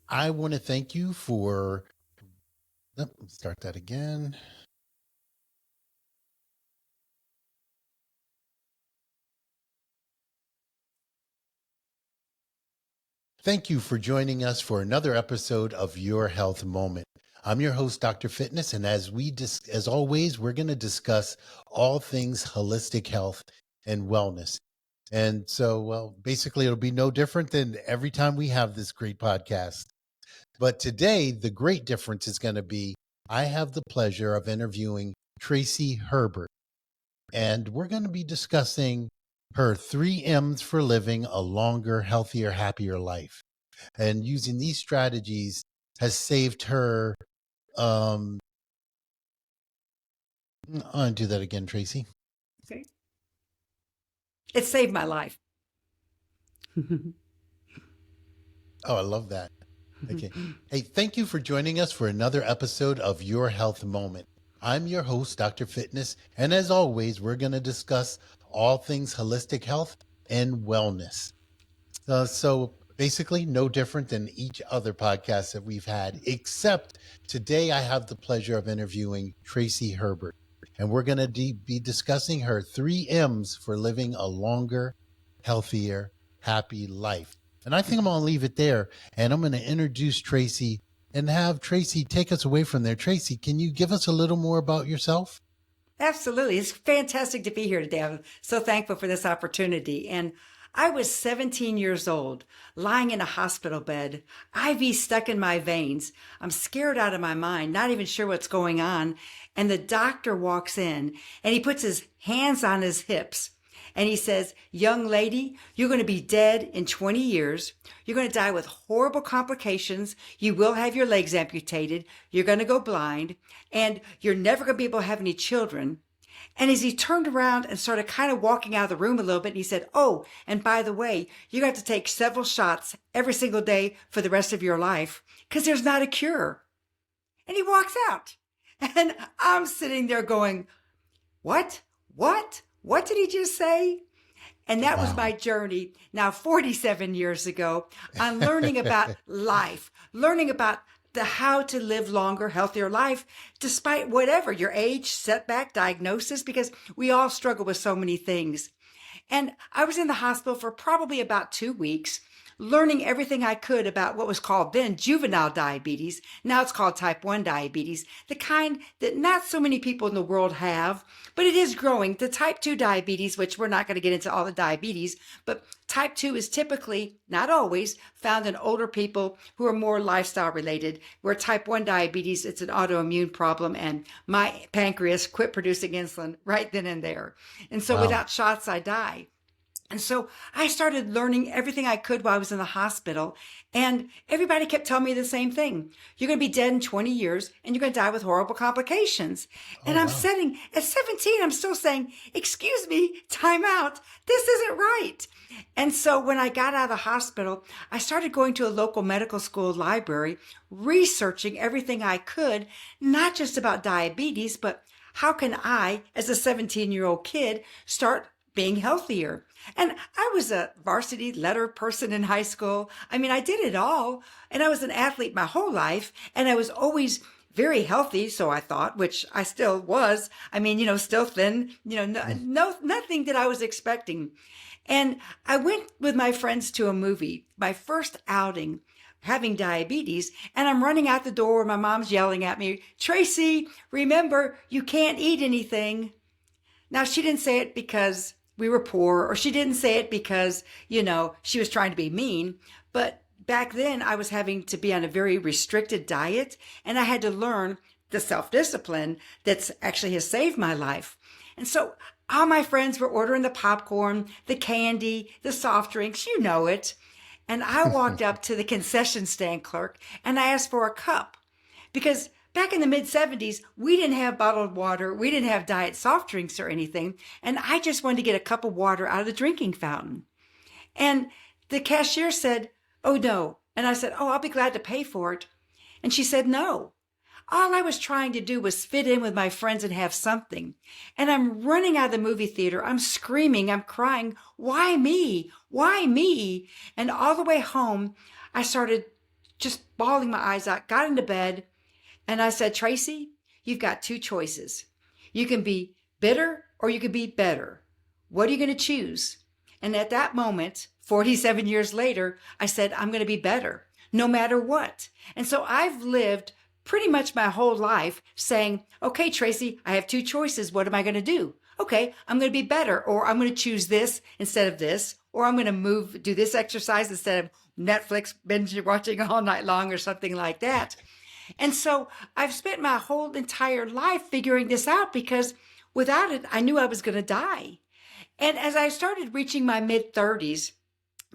I want to thank you for, start that again. Thank you for joining us for another episode of Your Health Moment. I'm your host, Dr. Fitness, and as always, we're going to discuss all things holistic health and wellness. And so, well, basically, it'll be no different than every time we have this great podcast. But today, the great difference is going to be I have the pleasure of interviewing Tracy Herbert, and we're going to be discussing her 3 M's for living a longer, healthier, happier life. And using these strategies has saved her. Um, I'll do that again, Tracy. Okay. It saved my life. Oh, I love that. Okay. Hey, thank you for joining us for another episode of Your Health Moment. I'm your host, Dr. Fitness, and as always, we're going to discuss all things holistic health and wellness. So basically, no different than each other podcast that we've had, except today I have the pleasure of interviewing Tracy Herbert, and we're going to be discussing her 3 M's for living a longer, healthier, happy life. And I think I'm going to leave it there, and I'm going to introduce Tracy and have Tracy take us away from there. Tracy, can you give us a little more about yourself? Absolutely. It's fantastic to be here today. I'm so thankful for this opportunity. And I was 17 years old, lying in a hospital bed, IV stuck in my veins. I'm scared out of my mind, not even sure what's going on. And the doctor walks in and he puts his hands on his hips. And he says, young lady, you're going to be dead in 20 years. You're going to die with horrible complications. You will have your legs amputated. You're going to go blind and you're never going to be able to have any children. And as he turned around and started kind of walking out of the room a little bit, he said, oh, and by the way, you're going to have to take several shots every single day for the rest of your life because there's not a cure. And he walks out. And I'm sitting there going, what? What did he just say? And that was my journey now 47 years ago on learning about life, learning about the how to live longer, healthier life, despite whatever your age, setback, diagnosis, because we all struggle with so many things. And I was in the hospital for probably about 2 weeks, learning everything I could about what was called then juvenile diabetes. Now it's called type 1 diabetes, the kind that not so many people in the world have, but it is growing. The type 2 diabetes, which we're not going to get into all the diabetes, but type 2 is typically, not always, found in older people who are more lifestyle related, where type 1 diabetes, it's an autoimmune problem, and my pancreas quit producing insulin right then and there. And so without shots, I die. And so I started learning everything I could while I was in the hospital. And everybody kept telling me the same thing. You're going to be dead in 20 years and you're going to die with horrible complications. And I'm sitting at 17, I'm still saying, excuse me, time out. This isn't right. And so when I got out of the hospital, I started going to a local medical school library, researching everything I could, not just about diabetes, but how can I, as a 17-year-old kid, start being healthier? And I was a varsity letter person in high school. I mean, I did it all. And I was an athlete my whole life. And I was always very healthy, so I thought, which I still was. I mean, still thin, nothing that I was expecting. And I went with my friends to a movie, my first outing, having diabetes, and I'm running out the door. My mom's yelling at me, Tracy, remember, you can't eat anything. Now, she didn't say it because we were poor, or she didn't say it because, she was trying to be mean. But back then I was having to be on a very restricted diet, and I had to learn the self-discipline that's actually has saved my life. And so all my friends were ordering the popcorn, the candy, the soft drinks, you know it. And I walked up to the concession stand clerk and I asked for a cup because back in the mid-70s, we didn't have bottled water. We didn't have diet soft drinks or anything. And I just wanted to get a cup of water out of the drinking fountain. And the cashier said, oh, no. And I said, oh, I'll be glad to pay for it. And she said, no. All I was trying to do was fit in with my friends and have something. And I'm running out of the movie theater. I'm screaming. I'm crying. Why me? Why me? And all the way home, I started just bawling my eyes out, got into bed, and I said, Tracy, you've got two choices. You can be bitter or you can be better. What are you going to choose? And at that moment, 47 years later, I said, I'm going to be better no matter what. And so I've lived pretty much my whole life saying, okay, Tracy, I have two choices. What am I going to do? Okay, I'm going to be better, or I'm going to choose this instead of this, or I'm going to do this exercise instead of Netflix binge watching all night long or something like that. And so I've spent my whole entire life figuring this out because without it, I knew I was going to die. And as I started reaching my mid 30s,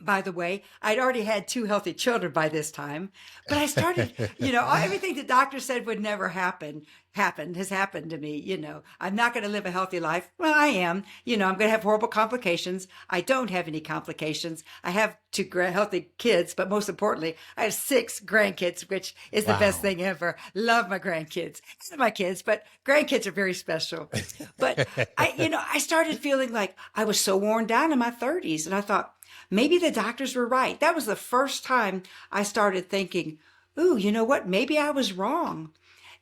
by the way, I'd already had two healthy children by this time, but I started, everything the doctor said would never has happened to me. I'm not going to live a healthy life. Well, I am, I'm going to have horrible complications. I don't have any complications. I have two healthy kids, but most importantly, I have 6 grandkids, which is the best thing ever. Love my grandkids and my kids, but grandkids are very special. But I started feeling like I was so worn down in my 30s, and I thought, maybe the doctors were right. That was the first time I started thinking, ooh, you know what? Maybe I was wrong.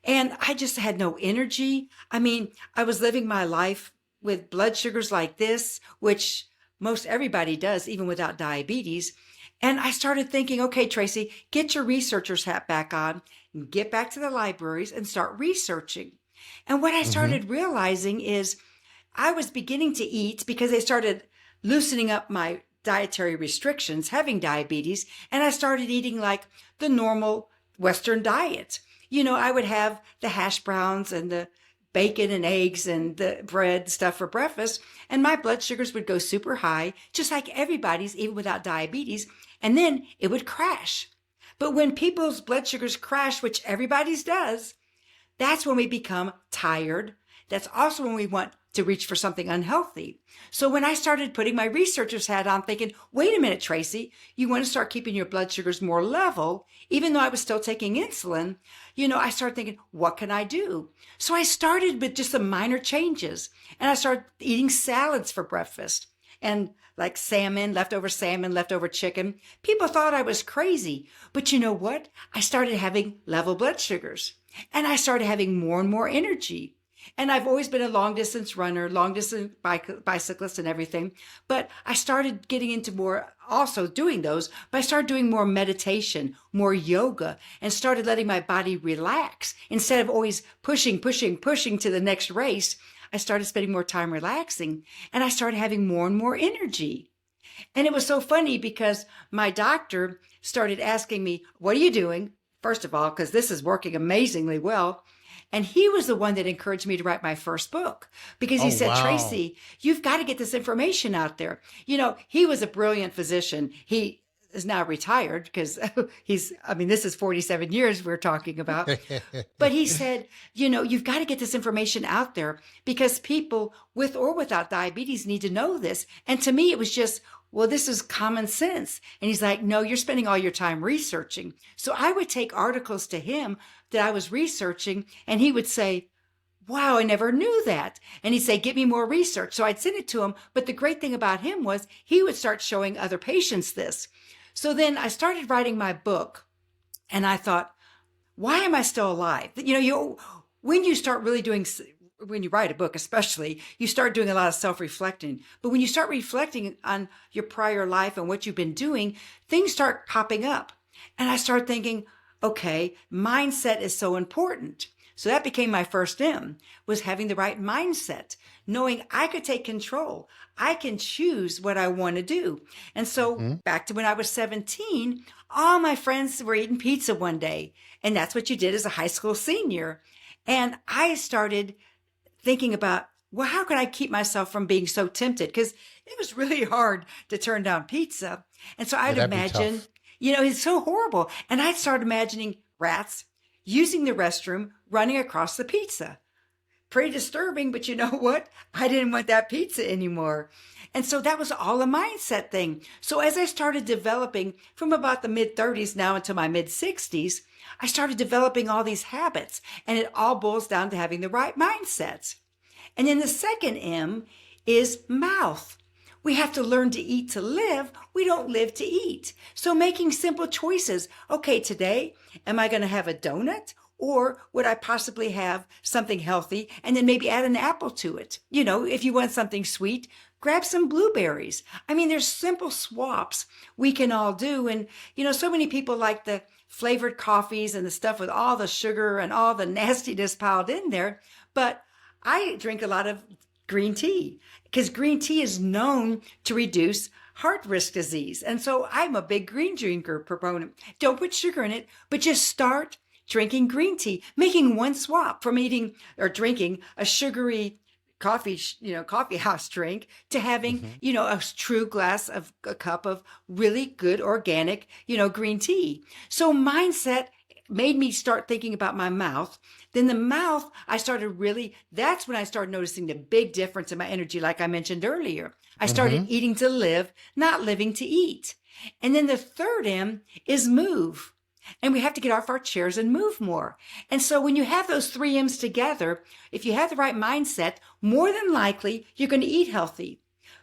And I just had no energy. I mean, I was living my life with blood sugars like this, which most everybody does, even without diabetes. And I started thinking, okay, Tracy, get your researcher's hat back on and get back to the libraries and start researching. And what I started realizing is I was beginning to eat because they started loosening up my dietary restrictions, having diabetes, and I started eating like the normal Western diet. I would have the hash browns and the bacon and eggs and the bread stuff for breakfast, and my blood sugars would go super high, just like everybody's, even without diabetes, and then it would crash. But when people's blood sugars crash, which everybody's does, that's when we become tired. That's also when we want to reach for something unhealthy. So when I started putting my researcher's hat on, thinking, wait a minute, Tracy, you want to start keeping your blood sugars more level, even though I was still taking insulin, I started thinking, what can I do? So I started with just some minor changes, and I started eating salads for breakfast and like leftover chicken. People thought I was crazy, but you know what? I started having level blood sugars, and I started having more and more energy. And I've always been a long distance runner, long distance bicyclist and everything. But I started getting into more, also doing those, but I started doing more meditation, more yoga, and started letting my body relax. Instead of always pushing to the next race, I started spending more time relaxing, and I started having more and more energy. And it was so funny because my doctor started asking me, what are you doing? First of all, because this is working amazingly well. And he was the one that encouraged me to write my first book because he said, Tracy, you've got to get this information out there. He was a brilliant physician. He is now retired because this is 47 years we're talking about. But he said, you've got to get this information out there because people with or without diabetes need to know this. And to me, it was just, well, this is common sense. And he's like, no, you're spending all your time researching. So I would take articles to him that I was researching, and he would say, wow, I never knew that. And he'd say, give me more research. So I'd send it to him. But the great thing about him was he would start showing other patients this. So then I started writing my book, and I thought, why am I still alive? When you start really doing, when you write a book especially, you start doing a lot of self-reflecting. But when you start reflecting on your prior life and what you've been doing, things start popping up. And I started thinking, okay, mindset is so important. So that became my first M, was having the right mindset, knowing I could take control. I can choose what I want to do. And so back to when I was 17, all my friends were eating pizza one day. And that's what you did as a high school senior. And I started thinking about, well, how can I keep myself from being so tempted? Because it was really hard to turn down pizza. And so I'd imagine, it's so horrible. And I'd start imagining rats using the restroom, running across the pizza. Pretty disturbing, but you know what? I didn't want that pizza anymore. And so that was all a mindset thing. So as I started developing from about the mid 30s now into my mid 60s, I started developing all these habits, and it all boils down to having the right mindsets. And then the second M is mouth. We have to learn to eat to live. We don't live to eat. So making simple choices. Okay, today, am I going to have a donut? Or would I possibly have something healthy and then maybe add an apple to it? If you want something sweet, grab some blueberries. I mean, there's simple swaps we can all do. And, so many people like the flavored coffees and the stuff with all the sugar and all the nastiness piled in there. But I drink a lot of green tea because green tea is known to reduce heart risk disease. And so I'm a big green drinker proponent. Don't put sugar in it, but just start drinking green tea, making one swap from eating or drinking a sugary coffee house drink to having, a true a cup of really good organic, green tea. So mindset made me start thinking about my mouth. Then the mouth, that's when I started noticing the big difference in my energy, like I mentioned earlier. I started eating to live, not living to eat. And then the third M is move. And we have to get off our chairs and move more. And so when you have those three M's together, if you have the right mindset, more than likely you're going to eat healthy.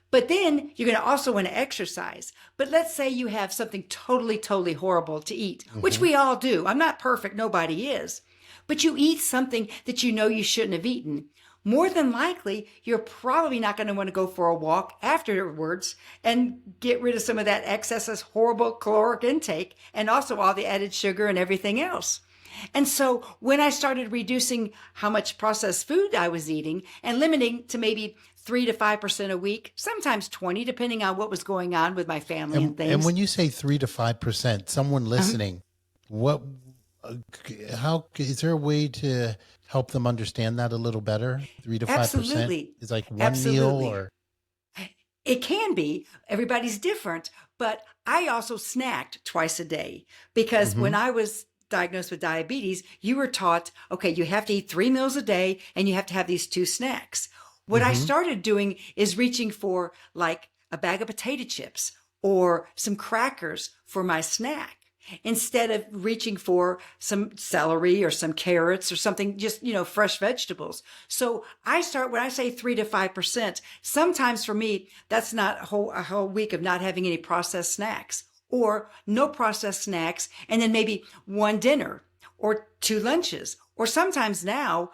But then you're going to also want to exercise. But let's say you have something totally, totally horrible to eat, which we all do. I'm not perfect. Nobody is. But you eat something that you know you shouldn't have eaten. More than likely, you're probably not going to want to go for a walk afterwards and get rid of some of that excess horrible caloric intake and also all the added sugar and everything else. And so when I started reducing how much processed food I was eating and limiting to maybe 3 to 5% a week, sometimes 20, depending on what was going on with my family and things. And when you say 3 to 5%, someone listening, how is there a way to help them understand that a little better? 3 to 5% Absolutely. is like one Absolutely. meal, or it can be. Everybody's different, but I also snacked twice a day because when I was diagnosed with diabetes, you were taught, okay, you have to eat 3 meals a day and you have to have these 2 snacks. What I started doing is reaching for like a bag of potato chips or some crackers for my snack, instead of reaching for some celery or some carrots or something, just, fresh vegetables. So when I say 3 to 5%, sometimes for me, that's not a whole week of not having any processed snacks or no processed snacks. And then maybe 1 dinner or 2 lunches, or sometimes now,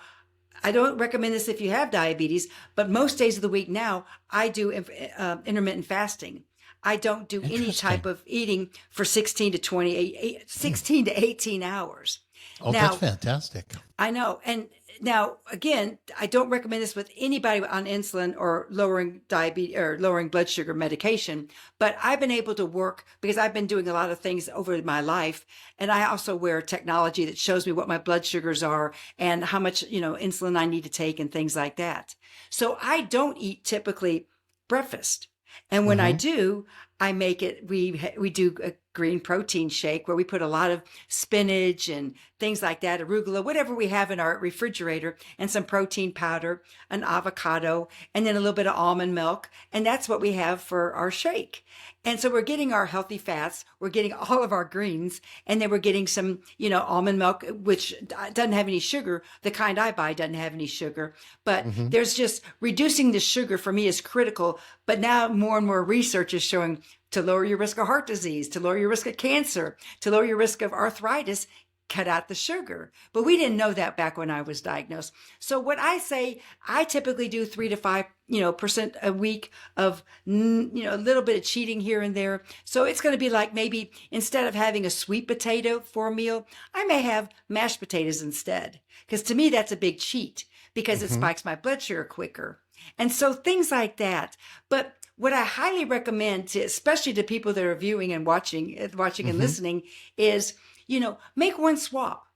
I don't recommend this if you have diabetes, but most days of the week now, I do intermittent fasting. I don't do any type of eating for 16 to 18 hours. Oh, now, that's fantastic. I know. And now, again, I don't recommend this with anybody on insulin or lowering diabetes or lowering blood sugar medication, but I've been able to work because I've been doing a lot of things over my life. And I also wear technology that shows me what my blood sugars are and how much, insulin I need to take and things like that. So I don't eat typically breakfast. And when I do, I make it, we do a green protein shake where we put a lot of spinach and things like that, arugula, whatever we have in our refrigerator, and some protein powder, an avocado, and then a little bit of almond milk. And that's what we have for our shake. And so we're getting our healthy fats, we're getting all of our greens, and then we're getting some, almond milk, which doesn't have any sugar. The kind I buy doesn't have any sugar, but there's just reducing the sugar for me is critical. But now more and more research is showing to lower your risk of heart disease, to lower your risk of cancer, to lower your risk of arthritis, cut out the sugar. But we didn't know that back when I was diagnosed. So what I say, I typically do 3 to 5% a week of, a little bit of cheating here and there. So it's going to be like maybe instead of having a sweet potato for a meal, I may have mashed potatoes instead. Because to me, that's a big cheat because it spikes my blood sugar quicker. And so things like that. But what I highly recommend to, especially to people that are viewing and watching and listening is, make one swap.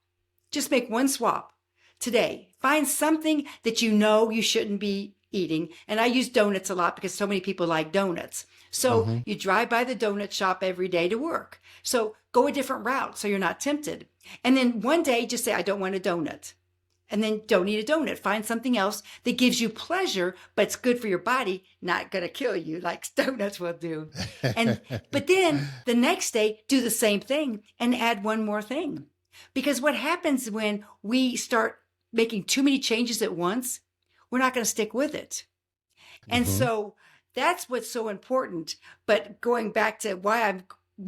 Just make one swap today. Find something that you shouldn't be eating. And I use donuts a lot because so many people like donuts. So you drive by the donut shop every day to work. So go a different route so you're not tempted. And then one day just say, I don't want a donut. And then don't eat a donut. Find something else that gives you pleasure, but it's good for your body, not going to kill you like donuts will do. But then the next day, do the same thing and add one more thing. Because what happens when we start making too many changes at once, we're not going to stick with it. And so that's what's so important. But going back to why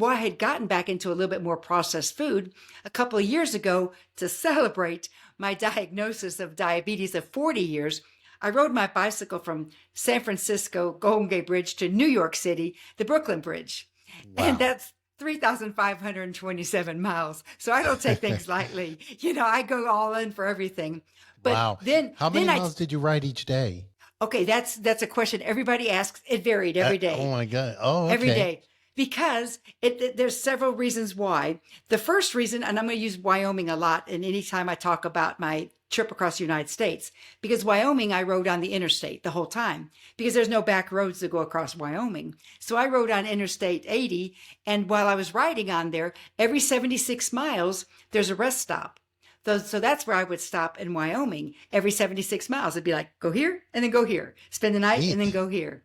I had gotten back into a little bit more processed food a couple of years ago to celebrate my diagnosis of diabetes of 40 years, I rode my bicycle from San Francisco Golden Gate Bridge to New York City, the Brooklyn Bridge. And Wow. that's 3,527 miles. So I don't take things lightly. I go all in for everything. But Wow. then, How many then I, miles did you ride each day? okay, that's a question everybody asks. It varied every Oh day, my God. Oh, every okay. day. Because there's several reasons why. The first reason, and I'm going to use Wyoming a lot, and anytime I talk about my trip across the United States, because Wyoming, I rode on the interstate the whole time because there's no back roads to go across Wyoming. So I rode on Interstate 80, and while I was riding on there, every 76 miles, there's a rest stop. So that's where I would stop in Wyoming every 76 miles. It'd be like, go here and then go here, spend the night and then Neat. go here.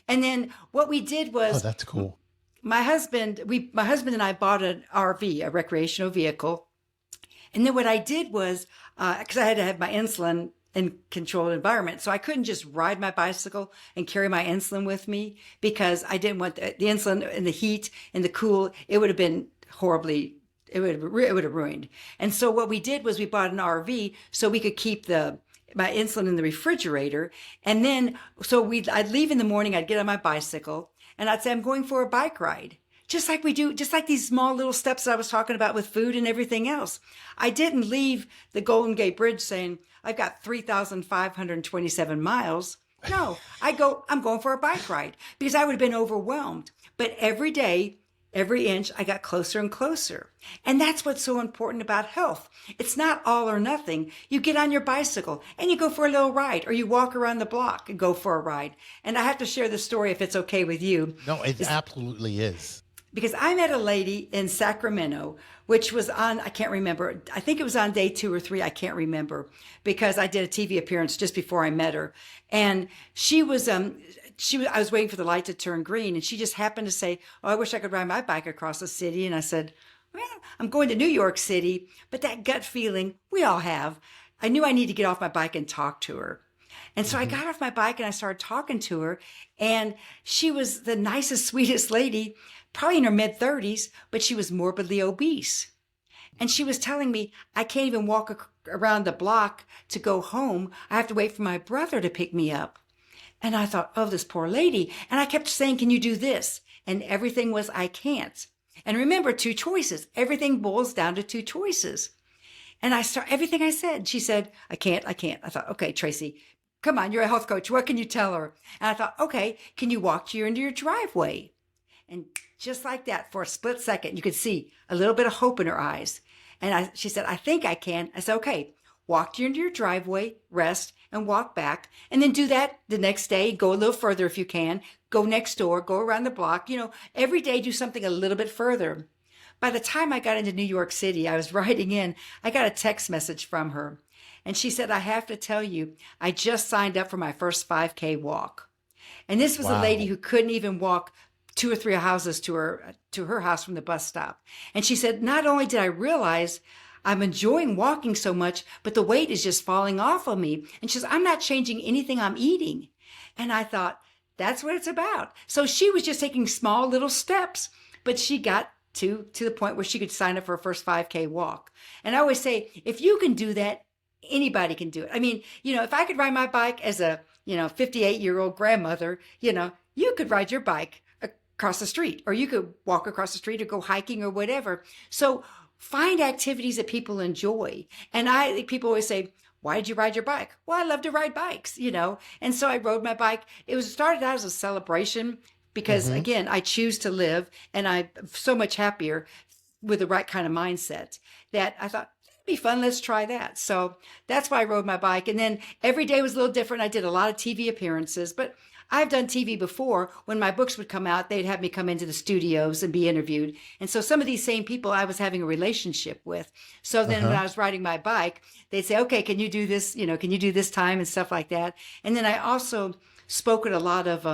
And then what we did Oh, was that's cool. my husband and I bought an RV, a recreational vehicle. And then what I did was, because I had to have my insulin in controlled environment, so I couldn't just ride my bicycle and carry my insulin with me because I didn't want the insulin and the heat and the cool. It would have been horribly. It would have ruined. And so what we did was we bought an RV so we could keep my insulin in the refrigerator. And then I'd leave in the morning. I'd get on my bicycle and I'd say I'm going for a bike ride. Just like we do, just like these small little steps that I was talking about with food and everything else. I didn't leave the Golden Gate Bridge saying, I've got 3,527 miles. No, I'm going for a bike ride because I would have been overwhelmed. But every day, every inch, I got closer and closer. And that's what's so important about health. It's not all or nothing. You get on your bicycle and you go for a little ride, or you walk around the block and go for a ride. And I have to share the story if it's okay with you. No, it absolutely is. Because I met a lady in Sacramento, which was on, I can't remember, I think it was on day 2 or 3, I can't remember, because I did a TV appearance just before I met her. And I was waiting for the light to turn green, and she just happened to say, oh, I wish I could ride my bike across the city. And I said, well, I'm going to New York City, but that gut feeling we all have, I knew I need to get off my bike and talk to her. And so I got off my bike and I started talking to her, and she was the nicest, sweetest lady, probably in her mid-30s, but she was morbidly obese. And she was telling me, I can't even walk around the block to go home. I have to wait for my brother to pick me up. And I thought, oh, this poor lady. And I kept saying, can you do this? And everything was, I can't. And remember, 2 choices. Everything boils down to 2 choices. And everything I said, she said, I can't. I thought, okay, Tracy, come on, you're a health coach. What can you tell her? And I thought, okay, can you walk into your driveway? And just like that, for a split second, you could see a little bit of hope in her eyes. And she said, I think I can. I said, okay, walk into your driveway, rest, and walk back. And then do that the next day. Go a little further if you can. Go next door, go around the block. Every day do something a little bit further. By the time I got into New York City, I was riding in, I got a text message from her. And she said, I have to tell you, I just signed up for my first 5K walk. And this was a lady Wow. who couldn't even walk 2 or 3 houses to her house from the bus stop. And she said, not only did I realize I'm enjoying walking so much, but the weight is just falling off of me. And she says, I'm not changing anything I'm eating. And I thought, that's what it's about. So she was just taking small little steps, but she got to the point where she could sign up for her first 5K walk. And I always say, if you can do that, anybody can do it. I mean, if I could ride my bike as a, 58-year-old grandmother, you could ride your bike across the street, or you could walk across the street or go hiking or whatever. So find activities that people enjoy. And people always say, why did you ride your bike? Well, I love to ride bikes, And so I rode my bike. It started out as a celebration because, Hmm. again, I choose to live, and I'm so much happier with the right kind of mindset that I thought, it'd be fun. Let's try that. So that's why I rode my bike. And then every day was a little different. I did a lot of TV appearances, but I've done TV before. When my books would come out, they'd have me come into the studios and be interviewed. And so some of these same people I was having a relationship with. So then when Uh-huh. I was riding my bike, they'd say, okay, can you do this? Can you do this time and stuff like that? And then I also spoke at a lot of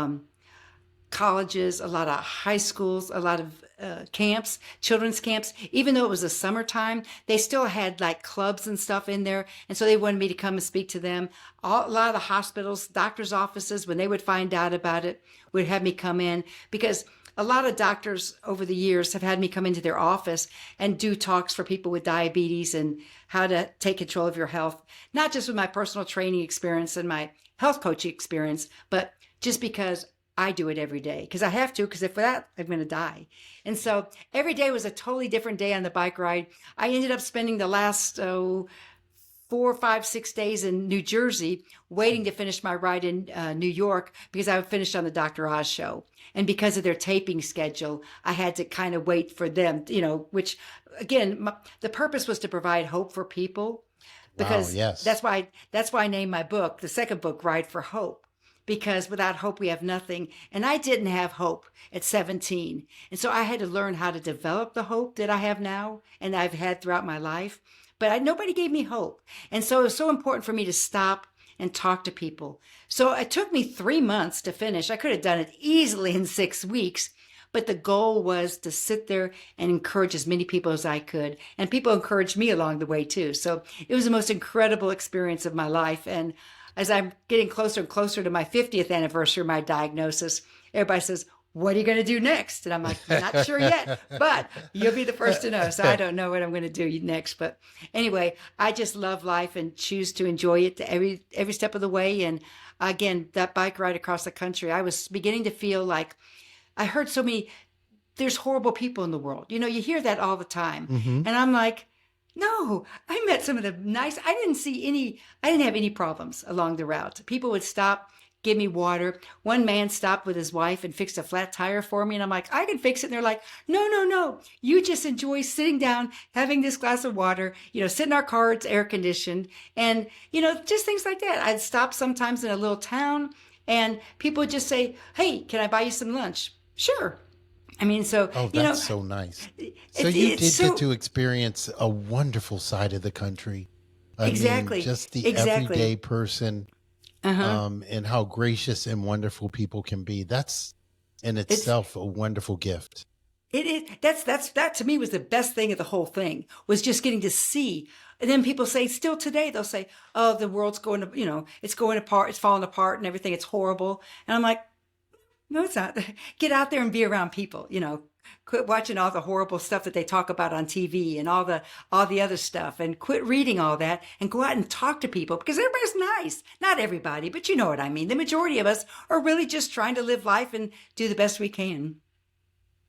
colleges, a lot of high schools, a lot of camps, children's camps. Even though it was the summertime, they still had like clubs and stuff in there. And so they wanted me to come and speak to them. A lot of the hospitals, doctors' offices, when they would find out about it, would have me come in, because a lot of doctors over the years have had me come into their office and do talks for people with diabetes and how to take control of your health, not just with my personal training experience and my health coaching experience, but just because I do it every day, because I have to, because if for that, I'm going to die. And so every day was a totally different day on the bike ride. I ended up spending the last 4, 5, 6 days in New Jersey waiting to finish my ride in New York, because I finished on the Dr. Oz show. And because of their taping schedule, I had to kind of wait for them, which again, the purpose was to provide hope for people, Wow, because yes. that's why I named my book, the second book, Ride for Hope, because without hope we have nothing. And I didn't have hope at 17. And so I had to learn how to develop the hope that I have now and I've had throughout my life. But nobody gave me hope. And so it was so important for me to stop and talk to people. So it took me 3 months to finish. I could have done it easily in 6 weeks. But the goal was to sit there and encourage as many people as I could. And people encouraged me along the way too. So it was the most incredible experience of my life. And as I'm getting closer and closer to my 50th anniversary of my diagnosis, everybody says, what are you going to do next? And I'm like, not sure yet, but you'll be the first to know. So I don't know what I'm going to do next. But anyway, I just love life and choose to enjoy it every step of the way. And again, that bike ride across the country, I was beginning to feel like I heard so many, there's horrible people in the world. You hear that all the time. Hmm. And I'm like, no, I met some of the I didn't have any problems along the route. People would stop, give me water. One man stopped with his wife and fixed a flat tire for me. And I'm like, I can fix it. And they're like, no, no, no. You just enjoy sitting down, having this glass of water, sit in our car, it's air conditioned. And, just things like that. I'd stop sometimes in a little town and people would just say, hey, can I buy you some lunch? Sure. I mean, so, Oh, that's so nice. So you it's did so, get to experience a wonderful side of the country. I mean, exactly, just the everyday exactly. person, Uh-huh. and how gracious and wonderful people can be. That's in It's, itself a wonderful gift. that to me was the best thing of the whole thing, was just getting to see. And then people say, still today, they'll say, oh, the world's going to, it's going apart, it's falling apart and everything. It's horrible. And I'm like, no, it's not. Get out there and be around people, quit watching all the horrible stuff that they talk about on TV and all the other stuff, and quit reading all that and go out and talk to people, because everybody's nice. Not everybody, but you know what I mean. The majority of us are really just trying to live life and do the best we can.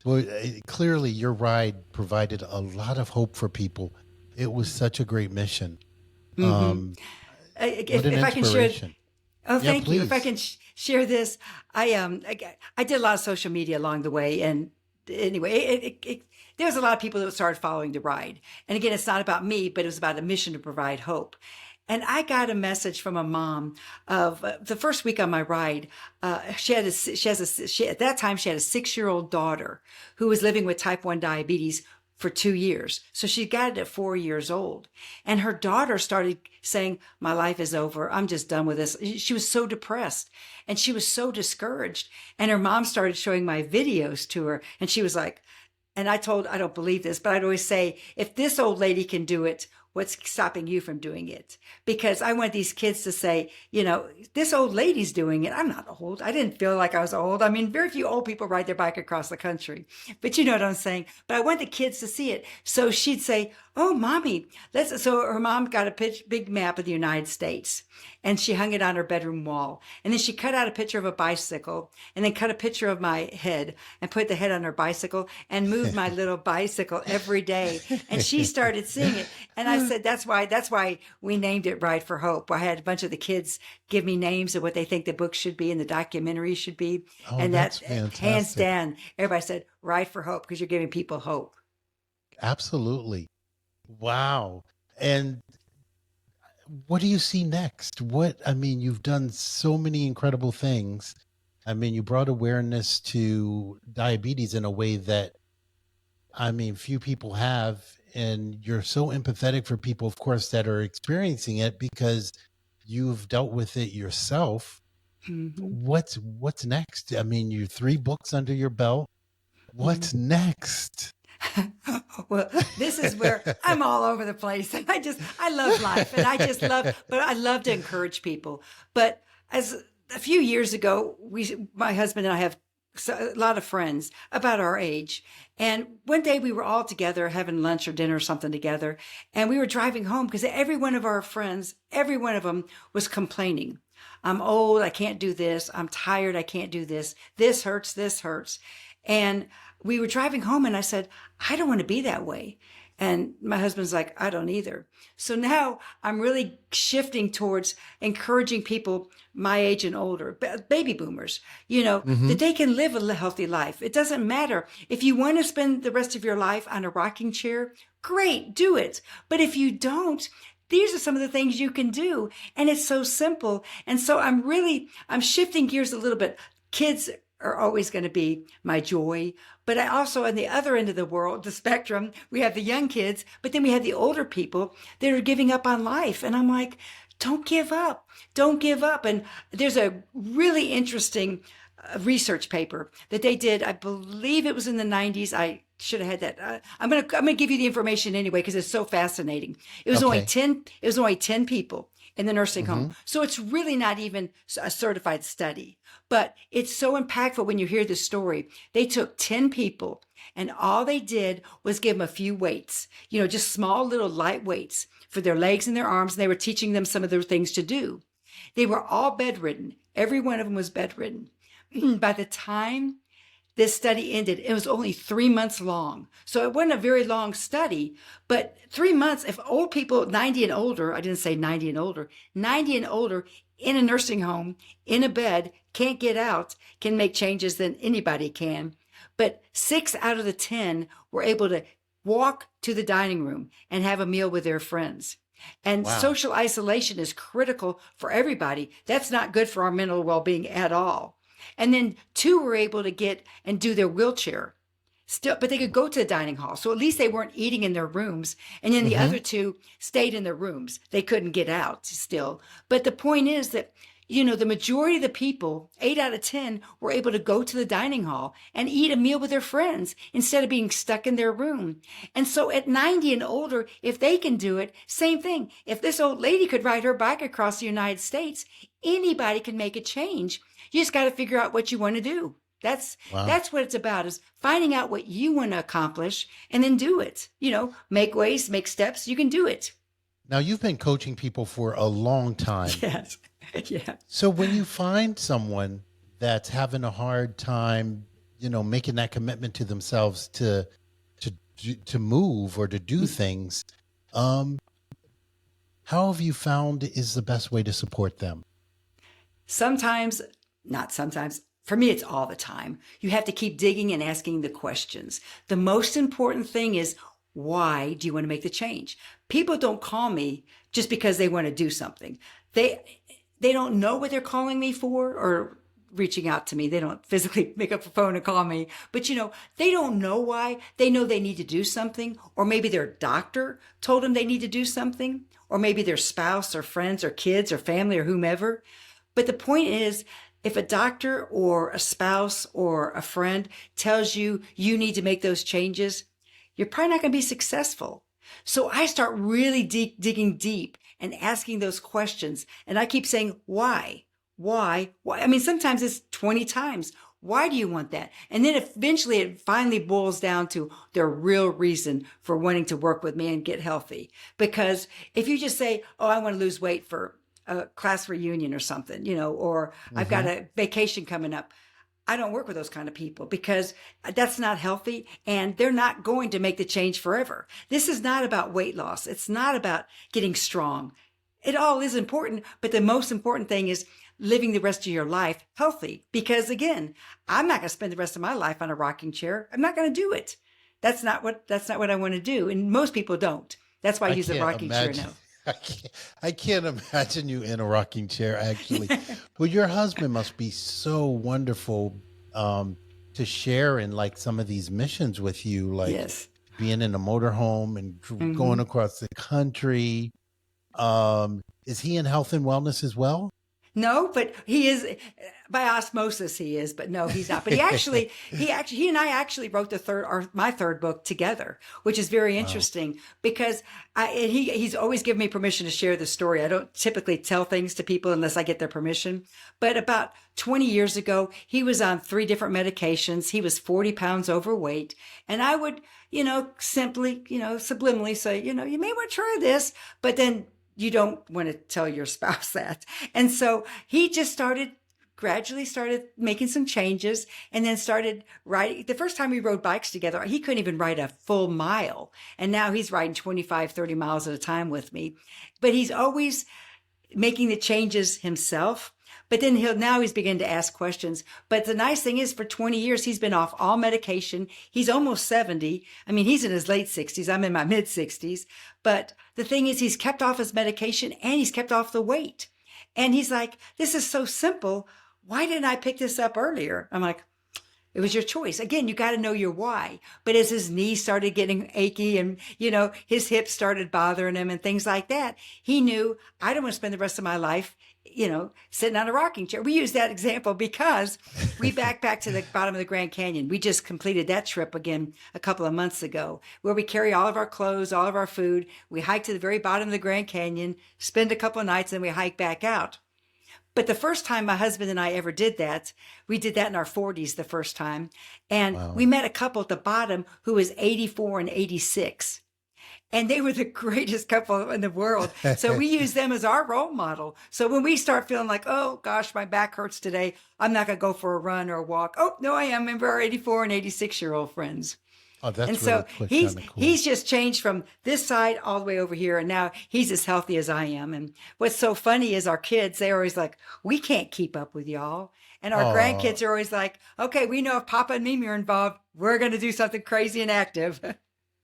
Well, clearly your ride provided a lot of hope for people. It was such a great mission. Hmm. Um, what an If I can share, inspiration. oh, Yeah, thank you. If I please. can share this, I did a lot of social media along the way, and anyway, there was a lot of people that started following the ride. And again, it's not about me, but it was about a mission to provide hope. And I got a message from a mom of the first week on my ride. At that time she had a 6-year-old daughter who was living with type 1 diabetes for 2 years. So she got it at 4 years old. And her daughter started saying, my life is over. I'm just done with this. She was so depressed and she was so discouraged. And her mom started showing my videos to her. And she was like, and I don't believe this, but I'd always say, if this old lady can do it, what's stopping you from doing it? Because I want these kids to say, this old lady's doing it. I'm not old. I didn't feel like I was old. I mean, very few old people ride their bike across the country, but you know what I'm saying? But I want the kids to see it. So she'd say, oh, mommy, so her mom got a big map of the United States and she hung it on her bedroom wall. And then she cut out a picture of a bicycle and then cut a picture of my head and put the head on her bicycle and moved my little bicycle every day. And she started seeing it. And I said, that's why we named it Ride for Hope. I had a bunch of the kids give me names of what they think the book should be and the documentary should be. Oh, And that's that, hands fantastic. down, everybody said, Ride for Hope, because you're giving people hope. Absolutely. Wow. And what do you see next? I mean, you've done so many incredible things. I mean, you brought awareness to diabetes in a way that, I mean, few people have. And you're so empathetic for people, of course, that are experiencing it because you've dealt with it yourself. Mhm. What's next? I mean, you 3 books under your belt. What's next? Well, this is where I'm all over the place. And I love life and but I love to encourage people. But as a few years ago, my husband and I have a lot of friends about our age. And one day we were all together having lunch or dinner or something together. And we were driving home because every one of our friends, every one of them was complaining. I'm old. I can't do this. I'm tired. I can't do this. This hurts. This hurts. And we were driving home and I said, I don't want to be that way. And my husband's like, I don't either. So now I'm really shifting towards encouraging people my age and older, baby boomers, that they can live a healthy life. It doesn't matter. If you want to spend the rest of your life on a rocking chair, great, do it. But if you don't, these are some of the things you can do. And it's so simple. And so I'm shifting gears a little bit. Kids are always going to be my joy. But I also, on the other end of the world, the spectrum, we have the young kids, but then we have the older people that are giving up on life. And I'm like, don't give up. Don't give up. And there's a really interesting research paper that they did. I believe it was in the 90s. I should have had that. I'm going to give you the information anyway, because it's so fascinating. It was only 10 people in the nursing home. So it's really not even a certified study, but it's so impactful when you hear the story. They took 10 people and all they did was give them a few weights, just small little light weights for their legs and their arms. And they were teaching them some of the things to do. They were all bedridden. Every one of them was bedridden. By the time this study ended, it was only 3 months long. So it wasn't a very long study, but 3 months, if old people, 90 and older, I didn't say 90 and older, 90 and older in a nursing home, in a bed, can't get out, can make changes than anybody can. But 6 out of the 10 were able to walk to the dining room and have a meal with their friends. And social isolation is critical for everybody. That's not good for our mental well-being at all. And then 2 were able to get and do their wheelchair still, but they could go to the dining hall. So at least they weren't eating in their rooms. And then the other 2 stayed in their rooms. They couldn't get out still. But the point is that, the majority of the people, 8 out of 10, were able to go to the dining hall and eat a meal with their friends instead of being stuck in their room. And so at 90 and older, if they can do it, same thing. If this old lady could ride her bike across the United States, anybody can make a change. You just got to figure out what you want to do. That's what it's about, is finding out what you want to accomplish and then do it. Make ways, make steps. You can do it. Now, you've been coaching people for a long time. Yes. Yeah. So when you find someone that's having a hard time, making that commitment to themselves to move or to do things, how have you found is the best way to support them? Sometimes, not sometimes. For me, it's all the time. You have to keep digging and asking the questions. The most important thing is, why do you want to make the change? People don't call me just because they want to do something. They don't know what they're calling me for or reaching out to me. They don't physically pick up a phone and call me, but they don't know why. They know they need to do something, or maybe their doctor told them they need to do something, or maybe their spouse or friends or kids or family or whomever. But the point is, if a doctor or a spouse or a friend tells you you need to make those changes, you're probably not going to be successful. So I start really digging deep and asking those questions. And I keep saying, why? Why? I mean, sometimes it's 20 times. Why do you want that? And then eventually it finally boils down to their real reason for wanting to work with me and get healthy. Because if you just say, oh, I want to lose weight for a class reunion or something, or I've got a vacation coming up, I don't work with those kind of people, because that's not healthy and they're not going to make the change forever. This is not about weight loss. It's not about getting strong. It all is important, but the most important thing is living the rest of your life healthy. Because again, I'm not going to spend the rest of my life on a rocking chair. I'm not going to do it. That's not what I want to do. And most people don't. That's why I use the rocking chair now. I can't imagine you in a rocking chair, actually. Well, your husband must be so wonderful to share in like some of these missions with you, like being in a motorhome and going across the country. Is he in health and wellness as well? No, but he is by osmosis. He is, but no, he's not. But he and I actually wrote my third book together, which is very Wow. interesting because he's always given me permission to share the story. I don't typically tell things to people unless I get their permission. But about 20 years ago, he was on 3 different medications. He was 40 pounds overweight, and I would, simply, subliminally say, you may want to try this, but then you don't want to tell your spouse that. And so he just gradually started making some changes and then started riding. The first time we rode bikes together, he couldn't even ride a full mile. And now he's riding 25, 30 miles at a time with me. But he's always making the changes himself. But then he's beginning to ask questions. But the nice thing is for 20 years, he's been off all medication. He's almost 70. I mean, he's in his late 60s. I'm in my mid 60s. But the thing is, he's kept off his medication and he's kept off the weight. And he's like, this is so simple. Why didn't I pick this up earlier? I'm like, it was your choice. Again, you got to know your why. But as his knees started getting achy and, his hips started bothering him and things like that, he knew I don't want to spend the rest of my life, sitting on a rocking chair. We use that example because we backpacked to the bottom of the Grand Canyon. We just completed that trip again a couple of months ago where we carry all of our clothes, all of our food. We hike to the very bottom of the Grand Canyon, spend a couple of nights, and we hike back out. But the first time my husband and I ever did that, we did that in our 40s the first time. And Wow. we met a couple at the bottom who was 84 and 86. And they were the greatest couple in the world. So we use them as our role model. So when we start feeling like, oh gosh, my back hurts today, I'm not going to go for a run or a walk. Oh, no, I am. Remember our 84 and 86-year-old friends. Oh, that's And really so quick, he's kind of cool. he's just changed from this side all the way over here, and now he's as healthy as I am. And what's so funny is our kids, they're always like, we can't keep up with y'all. And our Oh, grandkids are always like, okay, we know if Papa and Mimi are involved, we're going to do something crazy and active.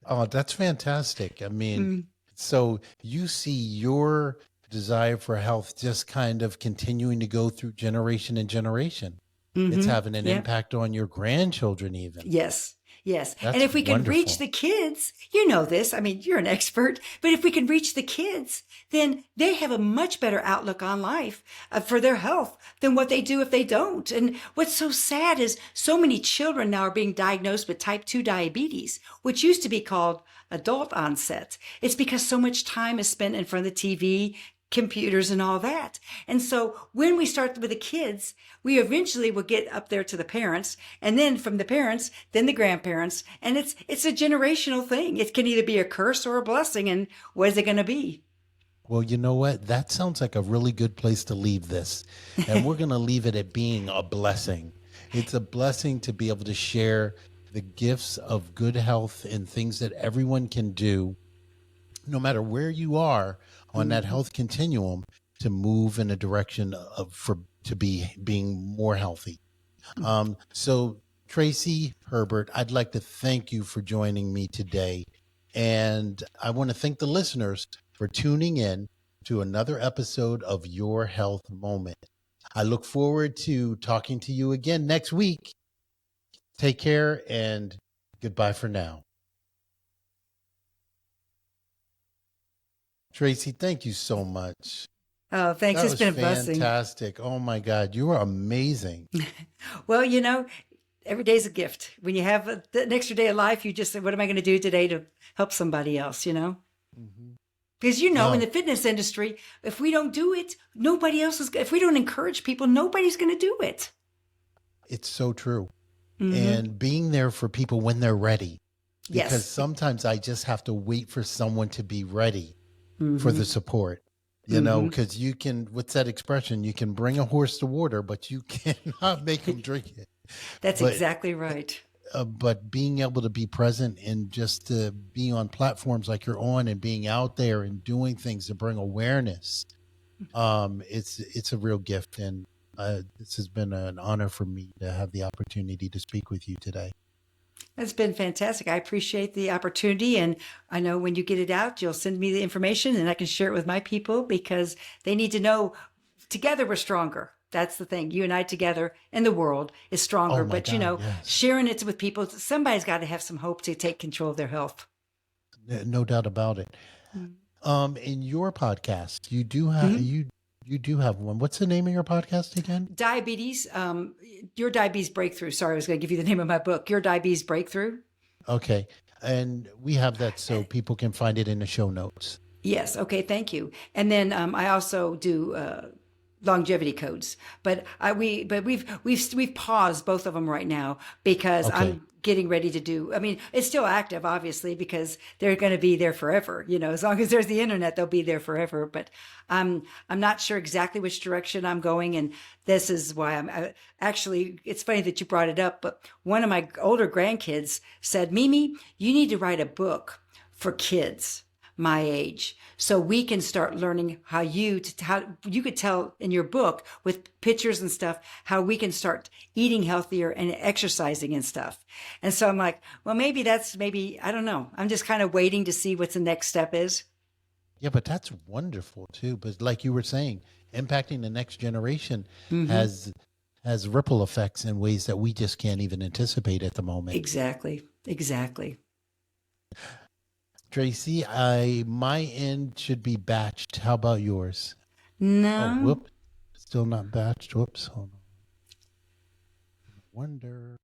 oh, that's fantastic. I mean, Mm, so you see your desire for health just kind of continuing to go through generation and generation. It's mm-hmm. having an Yeah. impact on your grandchildren, even. Yes. Yes. And That's if we can reach wonderful. the kids, you know this, I mean, you're an expert, but if we can reach the kids, then they have a much better outlook on life for their health than what they do if they don't. And what's so sad is so many children now are being diagnosed with type 2 diabetes, which used to be called adult onset. It's because so much time is spent in front of the TV, computers and all that. And so when we start with the kids, we eventually will get up there to the parents, and then from the parents, then the grandparents, and it's a generational thing. It can either be a curse or a blessing, and what is it going to be? Well, you know what? That sounds like a really good place to leave this. And we're going to leave it at being a blessing. It's a blessing to be able to share the gifts of good health and things that everyone can do, no matter where you are on that Mhm. health continuum, to move in a direction of for to be being more healthy. So Tracy Herbert, I'd like to thank you for joining me today. And I want to thank the listeners for tuning in to another episode of Your Health Moment. I look forward to talking to you again next week. Take care and goodbye for now. Tracy, thank you so much. Oh, thanks. That It's was been a blessing. fantastic. Oh my God, you are amazing. Well, every day's a gift. When you have an extra day of life, you just say, what am I going to do today to help somebody else, Mhm. Because in No, the fitness industry, if we don't do it, nobody else is. If we don't encourage people, nobody's going to do it. it's so true. Hmm. And being there for people when they're ready, because Yes. sometimes I just have to wait for someone to be ready for Hmm. the support, Hmm. because you can, what's that expression? You can bring a horse to water, but you cannot make him drink it. That's But, exactly right. but being able to be present and just to be on platforms like you're on and being out there and doing things to bring awareness, it's a real gift. And this has been an honor for me to have the opportunity to speak with you today. That's been fantastic. I appreciate the opportunity. And I know when you get it out, you'll send me the information and I can share it with my people because they need to know together we're stronger. That's the thing. You and I together and the world is Oh stronger. my But, God, yes. sharing it with people, somebody's got to have some hope to take control of their health. No doubt about it. Mm. In your podcast, you do have Mhm. you You do have one. What's the name of your podcast again? Diabetes, Your Diabetes Breakthrough. Sorry, I was going to give you the name of my book, Your Diabetes Breakthrough. Okay. And we have that so people can find it in the show notes. Yes. Okay. Thank you. And then I also do longevity codes, but we've paused both of them right now because Okay. I'm getting ready to do. I mean, it's still active, obviously, because they're going to be there forever. You know, as long as there's the internet, they'll be there forever. But I'm not sure exactly which direction I'm going, and this is why actually. It's funny that you brought it up, but one of my older grandkids said, "Mimi, you need to write a book for kids my age so we can start learning how you could tell in your book with pictures and stuff how we can start eating healthier and exercising and stuff." And so I'm like, well, maybe I don't know, I'm just kind of waiting to see what the next step is. Yeah, but that's wonderful too. But like you were saying, impacting the next generation Mm-hmm. has has ripple effects in ways that we just can't even anticipate at the moment. Exactly. Tracy, I my end should be batched. How about yours? Oh, No. whoop. Still not batched. Whoops. Hold on. Wonder.